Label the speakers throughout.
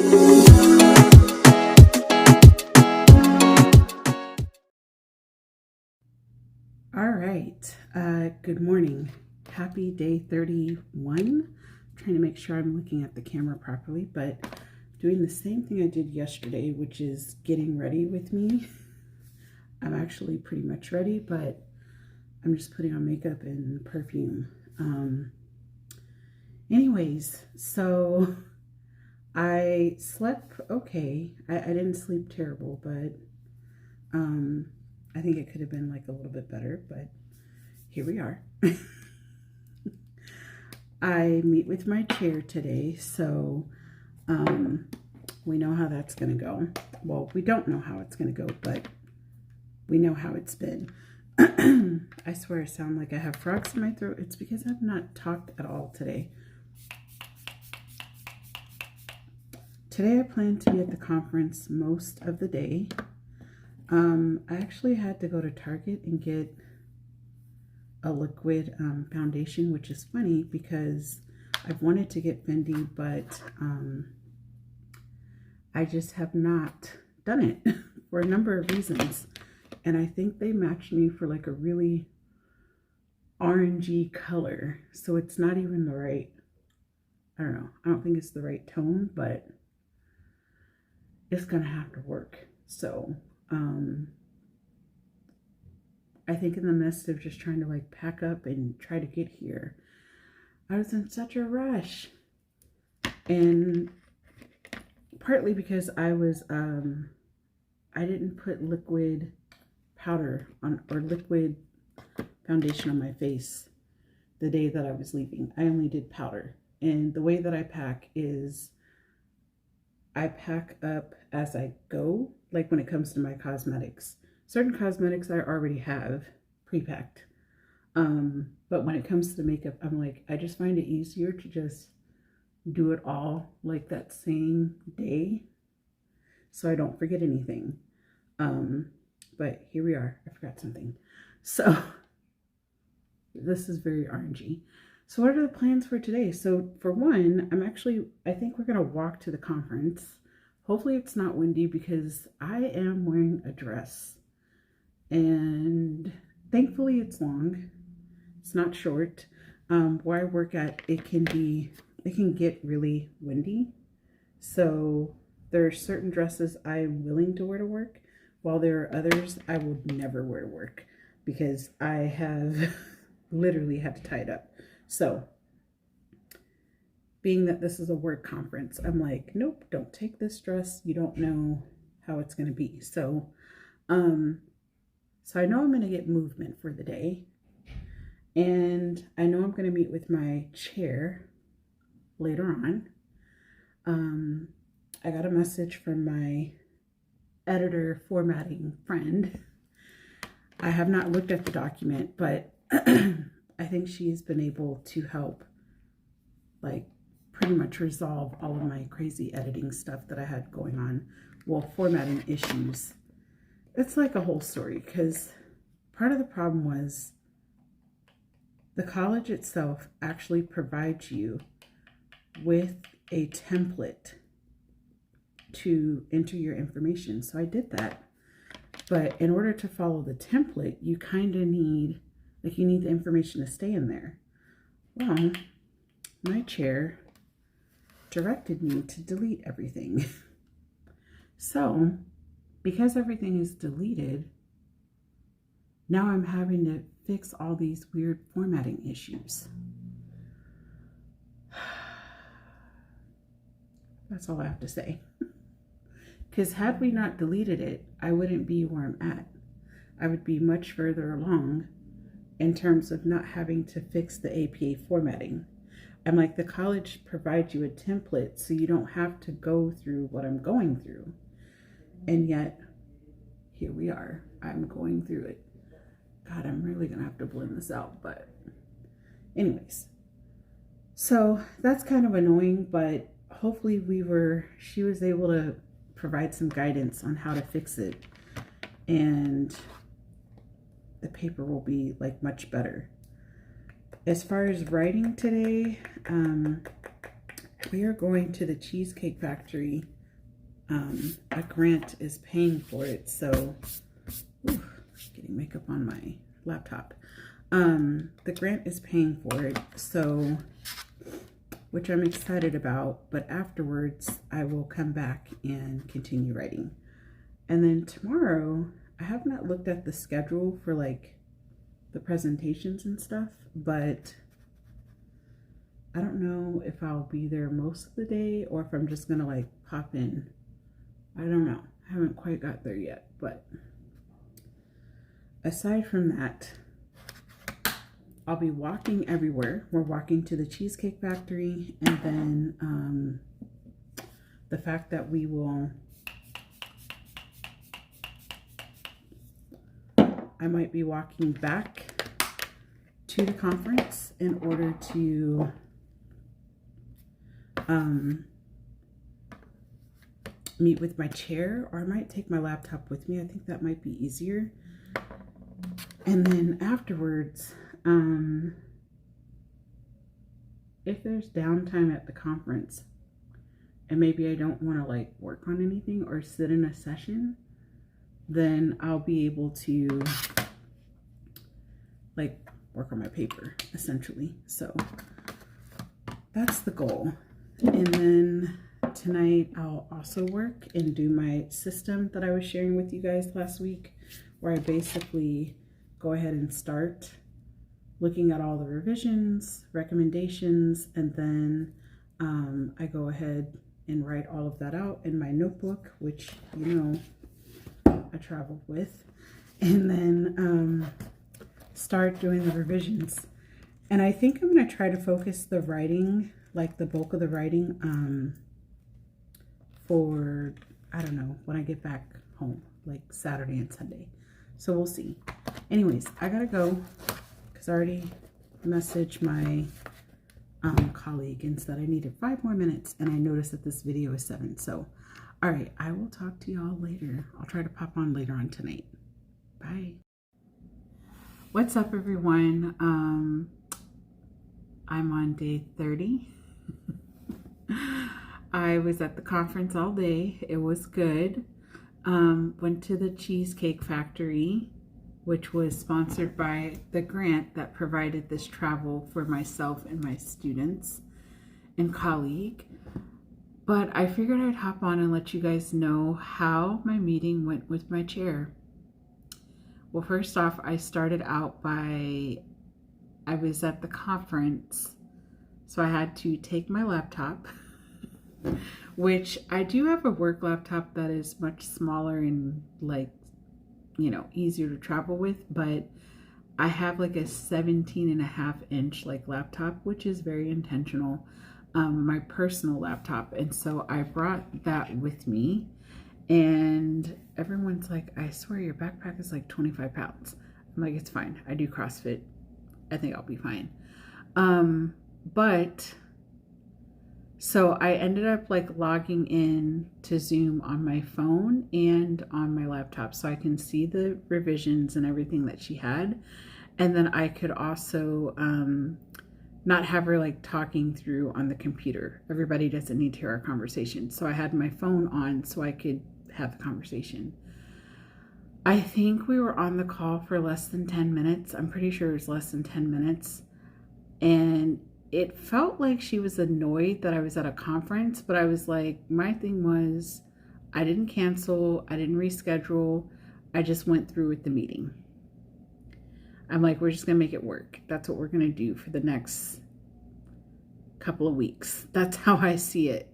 Speaker 1: All right, good morning. Happy day 31. I'm trying to make sure I'm looking at the camera properly, but doing the same thing I did yesterday, which is getting ready with me. I'm actually pretty much ready, but I'm just putting on makeup and perfume. Anyways, so I slept okay. I didn't sleep terrible, but I think it could have been like a little bit better, but here we are. I meet with my chair today, so we know how that's going to go. Well, we don't know how it's going to go, but we know how it's been. I swear I sound like I have frogs in my throat. It's because I've not talked at all today. Today I plan to be at the conference most of the day. I actually had to go to Target and get a liquid foundation, which is funny because I've wanted to get Fendi, but I just have not done it for a number of reasons. And I think they matched me for like a really orangey color. So it's not even the right, I don't know. I don't think it's the right tone, but it's going to have to work. So I think in the midst of just trying to like pack up and try to get here, I was in such a rush. And partly because I was, I didn't put liquid powder on, or liquid foundation on my face the day that I was leaving. I only did powder. And the way that I pack is I pack up as I go, like when it comes to my cosmetics. Certain cosmetics I already have pre-packed. But when it comes to makeup, I'm like, I just find it easier to just do it all like that same day so I don't forget anything. But here we are. I forgot something. So this is very orangey. So what are the plans for today? So for one, I think we're going to walk to the conference. Hopefully it's not windy because I am wearing a dress. And thankfully it's long. It's not short. Where I work at, it can get really windy. So there are certain dresses I'm willing to wear to work, while there are others I would never wear to work because I have literally had to tie it up. So being that this is a work conference, I'm like, nope, don't take this dress. You don't know how it's going to be. So I know I'm going to get movement for the day. And I know I'm going to meet with my chair later on. I got a message from my editor formatting friend. I have not looked at the document, but I think she's been able to help like pretty much resolve all of my crazy editing stuff that I had going on. Well, formatting issues. It's like a whole story because part of the problem was the college itself actually provides you with a template to enter your information. So I did that. But in order to follow the template, you kind of need, like you need the information to stay in there. Well, my chair directed me to delete everything. So because everything is deleted, now I'm having to fix all these weird formatting issues. That's all I have to say. Because had we not deleted it, I wouldn't be where I'm at. I would be much further along in terms of not having to fix the APA formatting. I'm like, the college provides you a template so you don't have to go through what I'm going through. And yet, here we are. I'm going through it. God, I'm really going to have to blend this out. But anyways, so that's kind of annoying, but hopefully she was able to provide some guidance on how to fix it. And the paper will be like much better. As far as writing today, we are going to the Cheesecake Factory. A grant is paying for it, so getting makeup on my laptop. The grant is paying for it, so, which I'm excited about, but afterwards I will come back and continue writing. And then tomorrow, I have not looked at the schedule for like the presentations and stuff, but I don't know if I'll be there most of the day or if I'm just gonna like pop in. I don't know. I haven't quite got there yet, but aside from that, I'll be walking everywhere. We're walking to the Cheesecake Factory, and then the fact that we will, I might be walking back to the conference in order to meet with my chair, or I might take my laptop with me. I think that might be easier. And then afterwards, if there's downtime at the conference and maybe I don't want to like work on anything or sit in a session, then I'll be able to like work on my paper essentially. So that's the goal. And then tonight I'll also work and do my system that I was sharing with you guys last week, where I basically go ahead and start looking at all the revisions, recommendations, and then I go ahead and write all of that out in my notebook, which you know I traveled with, and then start doing the revisions. And I think I'm going to try to focus the writing, like the bulk of the writing, for, I don't know, when I get back home, like Saturday and Sunday. So we'll see. Anyways, I gotta go because I already messaged my colleague and said I needed 5 more minutes, and I noticed that this video is 7. So, all right, I will talk to y'all later. I'll try to pop on later on tonight. Bye. What's up, everyone? I'm on day 30. I was at the conference all day. It was good. Went to the Cheesecake Factory, which was sponsored by the grant that provided this travel for myself and my students and colleague. But I figured I'd hop on and let you guys know how my meeting went with my chair. Well, first off, I started out by, I was at the conference, so I had to take my laptop, which I do have a work laptop that is much smaller and like, you know, easier to travel with, but I have like a 17.5-inch like laptop, which is very intentional, my personal laptop. And so I brought that with me, and everyone's like, I swear your backpack is like 25 pounds. I'm like, it's fine. I do CrossFit. I think I'll be fine. But so I ended up like logging in to Zoom on my phone and on my laptop so I can see the revisions and everything that she had. And then I could also not have her like talking through on the computer. Everybody doesn't need to hear our conversation. So I had my phone on so I could have the conversation. I think we were on the call for less than 10 minutes. I'm pretty sure it was less than 10 minutes. And it felt like she was annoyed that I was at a conference, but I was like, my thing was, I didn't cancel, I didn't reschedule, I just went through with the meeting. I'm like, we're just gonna make it work. That's what we're gonna do for the next couple of weeks. That's how I see it.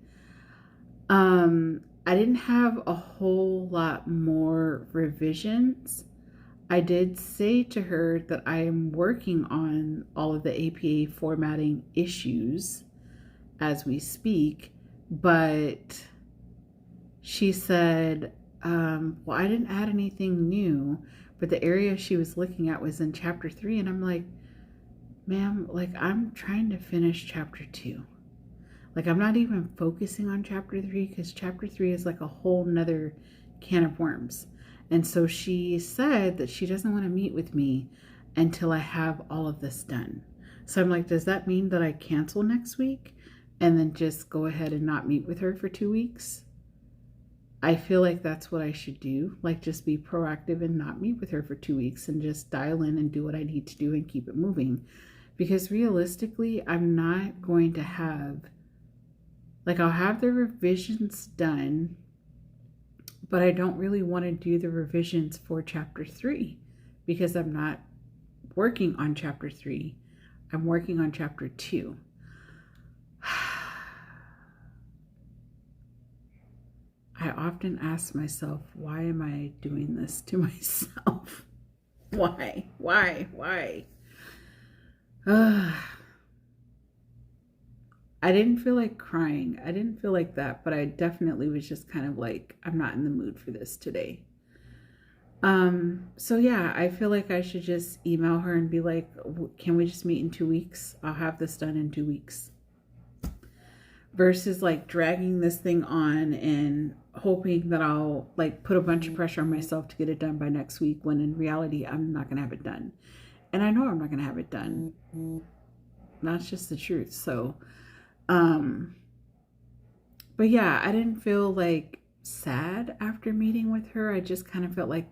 Speaker 1: I didn't have a whole lot more revisions. I did say to her that I am working on all of the APA formatting issues as we speak, but she said, well, I didn't add anything new, but the area she was looking at was in chapter 3. And I'm like, ma'am, like I'm trying to finish chapter 2. Like I'm not even focusing on chapter 3 because chapter 3 is like a whole nother can of worms. And so she said that she doesn't want to meet with me until I have all of this done. So I'm like, does that mean that I cancel next week? and then just go ahead and not meet with her for 2 weeks. I feel like that's what I should do. Like, just be proactive and not meet with her for 2 weeks and just dial in and do what I need to do and keep it moving. Because realistically, I'm not going to have, like, I'll have the revisions done, but I don't really want to do the revisions for chapter 3 because I'm not working on chapter 3. I'm working on chapter 2. I often ask myself, why am I doing this to myself? Why? I didn't feel like crying. I didn't feel like that, but I definitely was just kind of like, I'm not in the mood for this today. So yeah, I feel like I should just email her and be like, can we just meet in 2 weeks? I'll have this done in 2 weeks. Versus like dragging this thing on and hoping that I'll like put a bunch of pressure on myself to get it done by next week, when in reality, I'm not going to have it done. And I know I'm not going to have it done. That's just the truth. So, but yeah, I didn't feel like sad after meeting with her. I just kind of felt like,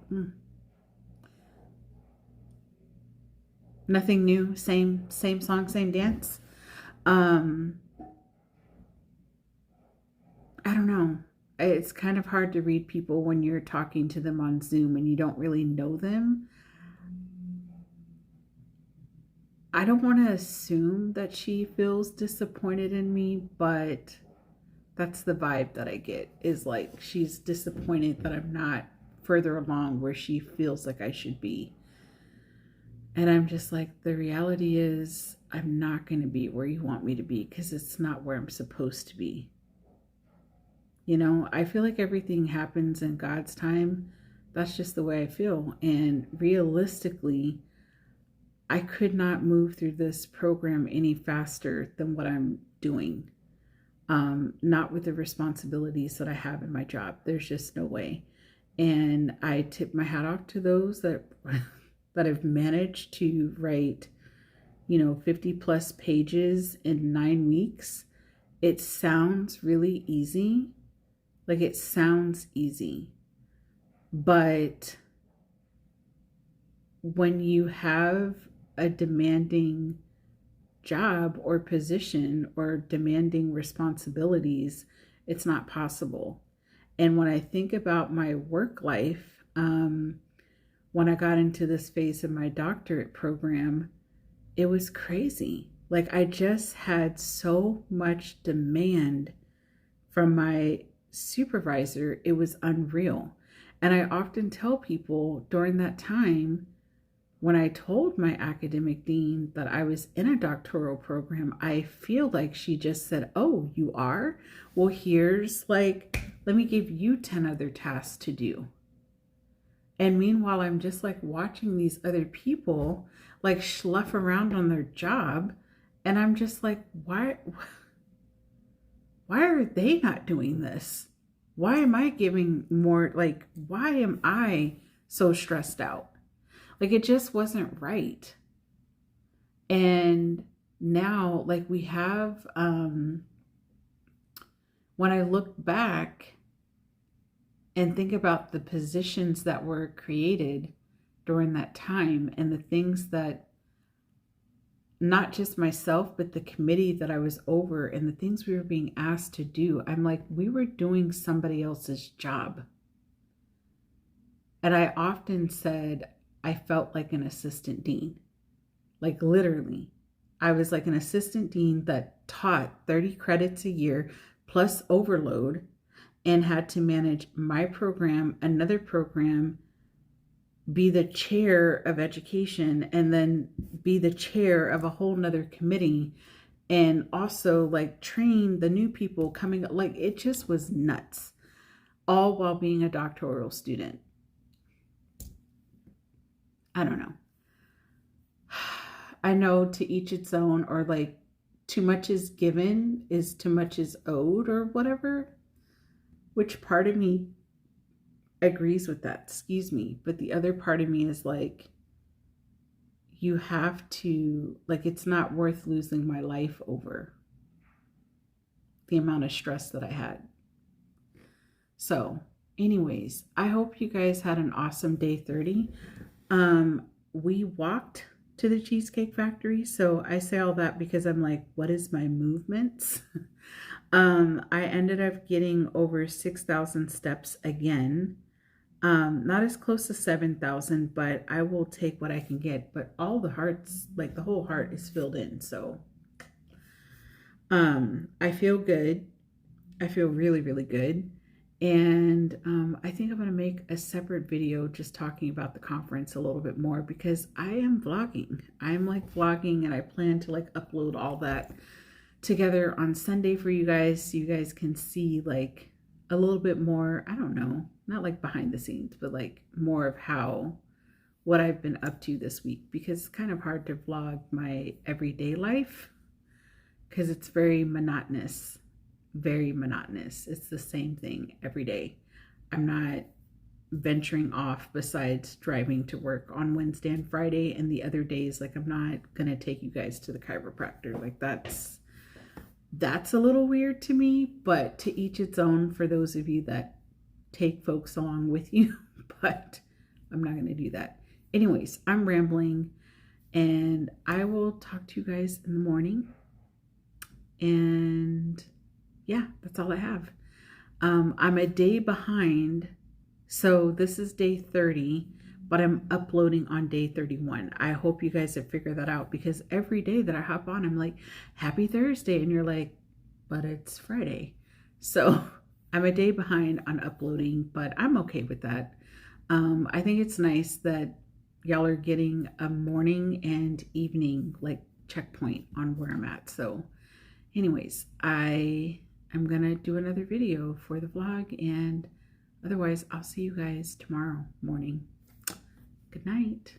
Speaker 1: nothing new, same song, same dance. I don't know. It's kind of hard to read people when you're talking to them on Zoom and you don't really know them. I don't want to assume that she feels disappointed in me, but that's the vibe that I get, is like she's disappointed that I'm not further along where she feels like I should be. And I'm just like, the reality is I'm not going to be where you want me to be because it's not where I'm supposed to be. You know, I feel like everything happens in God's time. That's just the way I feel. And realistically, I could not move through this program any faster than what I'm doing. Not with the responsibilities that I have in my job. There's just no way. And I tip my hat off to those that have managed to write, 50 plus pages in 9 weeks. It sounds really easy. Like, it sounds easy, but when you have a demanding job or position or demanding responsibilities, it's not possible. And when I think about my work life, when I got into this phase of my doctorate program, it was crazy. Like, I just had so much demand from my supervisor. It was unreal. And I often tell people during that time, when I told my academic dean that I was in a doctoral program, I feel like she just said, "Oh, you are? Well, here's like, let me give you 10 other tasks to do." And meanwhile, I'm just like watching these other people like slough around on their job. And I'm just like, why are they not doing this? Why am I giving more? Like, why am I so stressed out? Like, it just wasn't right. And now, like, we have, when I look back and think about the positions that were created during that time and the things that not just myself, but the committee that I was over and the things we were being asked to do, I'm like, we were doing somebody else's job. And I often said, I felt like an assistant dean. Like, literally, I was like an assistant dean that taught 30 credits a year plus overload and had to manage my program, another program, be the chair of education, and then be the chair of a whole nother committee, and also like train the new people coming up. Like, it just was nuts, all while being a doctoral student. I don't know. I know to each its own, or like, too much is given is too much is owed, or whatever, which part of me agrees with that, excuse me, but the other part of me is like, you have to, like, it's not worth losing my life over. the amount of stress that I had. So anyways, I hope you guys had an awesome day 30. We walked to the Cheesecake Factory. So I say all that because I'm like, what is my movements? I ended up getting over 6,000 steps again. Not as close to 7,000, but I will take what I can get. But all the hearts, like the whole heart is filled in. So I feel good. I feel really, really good. And I think I'm going to make a separate video just talking about the conference a little bit more because I am vlogging. I'm like vlogging, and I plan to like upload all that together on Sunday for you guys, so you guys can see like a little bit more, I don't know, not like behind the scenes, but like more of what I've been up to this week, because it's kind of hard to vlog my everyday life because it's very monotonous. Very monotonous. It's the same thing every day. I'm not venturing off besides driving to work on Wednesday and Friday, and the other days, like I'm not gonna take you guys to the chiropractor. Like that's a little weird to me, but to each its own for those of you that take folks along with you. But I'm not gonna do that. Anyways, I'm rambling, and I will talk to you guys in the morning. And yeah, that's all I have. I'm a day behind. So this is day 30, but I'm uploading on day 31. I hope you guys have figured that out, because every day that I hop on, I'm like, happy Thursday. And you're like, but it's Friday. So I'm a day behind on uploading, but I'm okay with that. I think it's nice that y'all are getting a morning and evening like checkpoint on where I'm at. So anyways, I'm gonna do another video for the vlog, and otherwise I'll see you guys tomorrow morning. Good night.